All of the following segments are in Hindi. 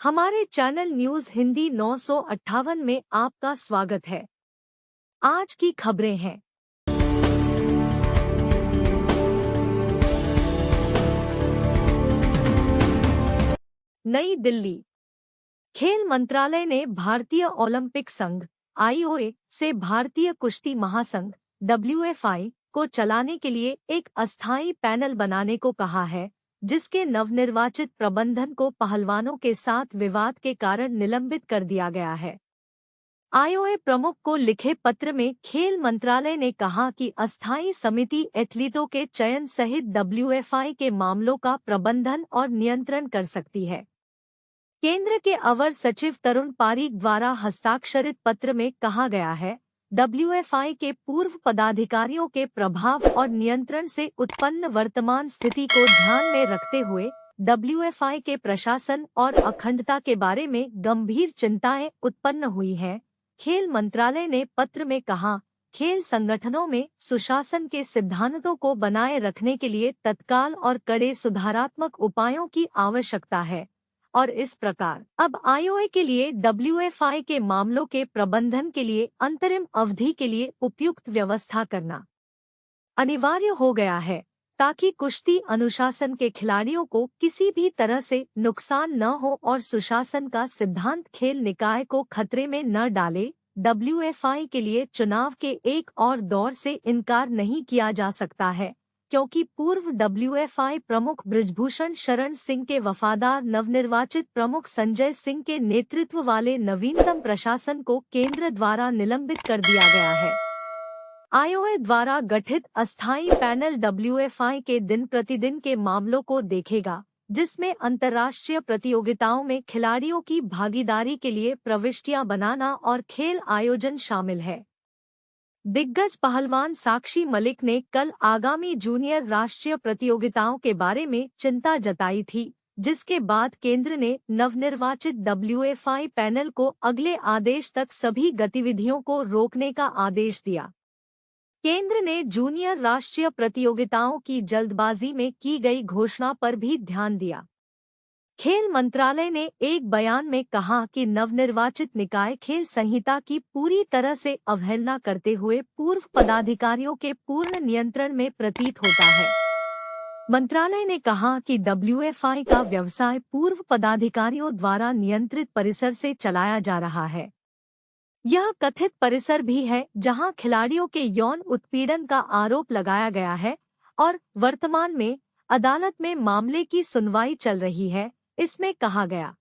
हमारे चैनल न्यूज हिंदी 958 में आपका स्वागत है। आज की खबरें हैं। नई दिल्ली। खेल मंत्रालय ने भारतीय ओलंपिक संघ (आईओए) से भारतीय कुश्ती महासंघ (WFI) को चलाने के लिए एक अस्थायी पैनल बनाने को कहा है, जिसके नवनिर्वाचित प्रबंधन को पहलवानों के साथ विवाद के कारण निलंबित कर दिया गया है। आईओए प्रमुख को लिखे पत्र में खेल मंत्रालय ने कहा कि अस्थायी समिति एथलीटों के चयन सहित WFI के मामलों का प्रबंधन और नियंत्रण कर सकती है। केंद्र के अवर सचिव तरुण पारीक द्वारा हस्ताक्षरित पत्र में कहा गया है, WFI के पूर्व पदाधिकारियों के प्रभाव और नियंत्रण से उत्पन्न वर्तमान स्थिति को ध्यान में रखते हुए WFI के प्रशासन और अखंडता के बारे में गंभीर चिंताएं उत्पन्न हुई हैं। खेल मंत्रालय ने पत्र में कहा, खेल संगठनों में सुशासन के सिद्धांतों को बनाए रखने के लिए तत्काल और कड़े सुधारात्मक उपायों की आवश्यकता है और इस प्रकार अब आईओए के लिए WFI के मामलों के प्रबंधन के लिए अंतरिम अवधि के लिए उपयुक्त व्यवस्था करना अनिवार्य हो गया है, ताकि कुश्ती अनुशासन के खिलाड़ियों को किसी भी तरह से नुकसान न हो और सुशासन का सिद्धांत खेल निकाय को खतरे में न डाले। WFI के लिए चुनाव के एक और दौर से इनकार नहीं किया जा सकता है, क्योंकि पूर्व WFI प्रमुख बृजभूषण शरण सिंह के वफादार नवनिर्वाचित प्रमुख संजय सिंह के नेतृत्व वाले नवीनतम प्रशासन को केंद्र द्वारा निलंबित कर दिया गया है। आईओए द्वारा गठित अस्थायी पैनल WFI के दिन प्रतिदिन के मामलों को देखेगा, जिसमें अंतर्राष्ट्रीय प्रतियोगिताओं में खिलाड़ियों की भागीदारी के लिए प्रविष्टियां बनाना और खेल आयोजन शामिल है। दिग्गज पहलवान साक्षी मलिक ने कल आगामी जूनियर राष्ट्रीय प्रतियोगिताओं के बारे में चिंता जताई थी, जिसके बाद केंद्र ने नवनिर्वाचित WFI पैनल को अगले आदेश तक सभी गतिविधियों को रोकने का आदेश दिया। केंद्र ने जूनियर राष्ट्रीय प्रतियोगिताओं की जल्दबाजी में की गई घोषणा पर भी ध्यान दिया। खेल मंत्रालय ने एक बयान में कहा कि नवनिर्वाचित निकाय खेल संहिता की पूरी तरह से अवहेलना करते हुए पूर्व पदाधिकारियों के पूर्ण नियंत्रण में प्रतीत होता है। मंत्रालय ने कहा कि WFI का व्यवसाय पूर्व पदाधिकारियों द्वारा नियंत्रित परिसर से चलाया जा रहा है। यह कथित परिसर भी है जहां खिलाड़ियों के यौन उत्पीड़न का आरोप लगाया गया है और वर्तमान में अदालत में मामले की सुनवाई चल रही है। इसमें कहा गया,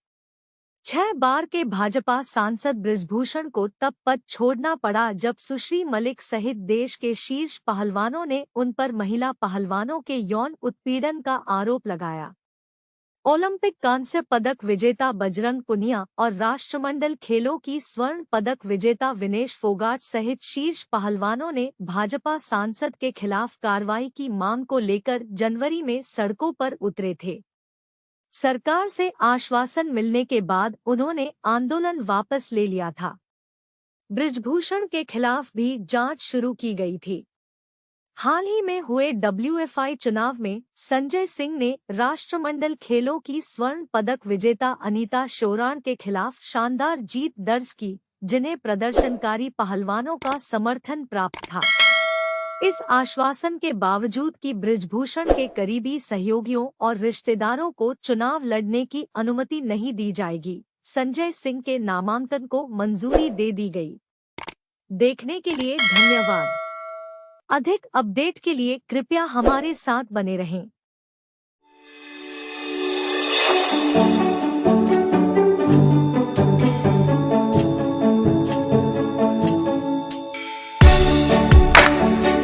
6 बार के भाजपा सांसद बृजभूषण को तब पद छोड़ना पड़ा जब सुश्री मलिक सहित देश के शीर्ष पहलवानों ने उन पर महिला पहलवानों के यौन उत्पीड़न का आरोप लगाया। ओलंपिक कांस्य पदक विजेता बजरंग पुनिया और राष्ट्रमंडल खेलों की स्वर्ण पदक विजेता विनेश फोगाट सहित शीर्ष पहलवानों ने भाजपा सांसद के खिलाफ कार्रवाई की मांग को लेकर जनवरी में सड़कों पर उतरे थे। सरकार से आश्वासन मिलने के बाद उन्होंने आंदोलन वापस ले लिया था। बृजभूषण के खिलाफ भी जांच शुरू की गई थी। हाल ही में हुए WFI चुनाव में संजय सिंह ने राष्ट्रमंडल खेलों की स्वर्ण पदक विजेता अनीता शोराण के खिलाफ शानदार जीत दर्ज की, जिन्हें प्रदर्शनकारी पहलवानों का समर्थन प्राप्त था। इस आश्वासन के बावजूद कि बृजभूषण के करीबी सहयोगियों और रिश्तेदारों को चुनाव लड़ने की अनुमति नहीं दी जाएगी, संजय सिंह के नामांकन को मंजूरी दे दी गई। देखने के लिए धन्यवाद। अधिक अपडेट के लिए कृपया हमारे साथ बने रहें।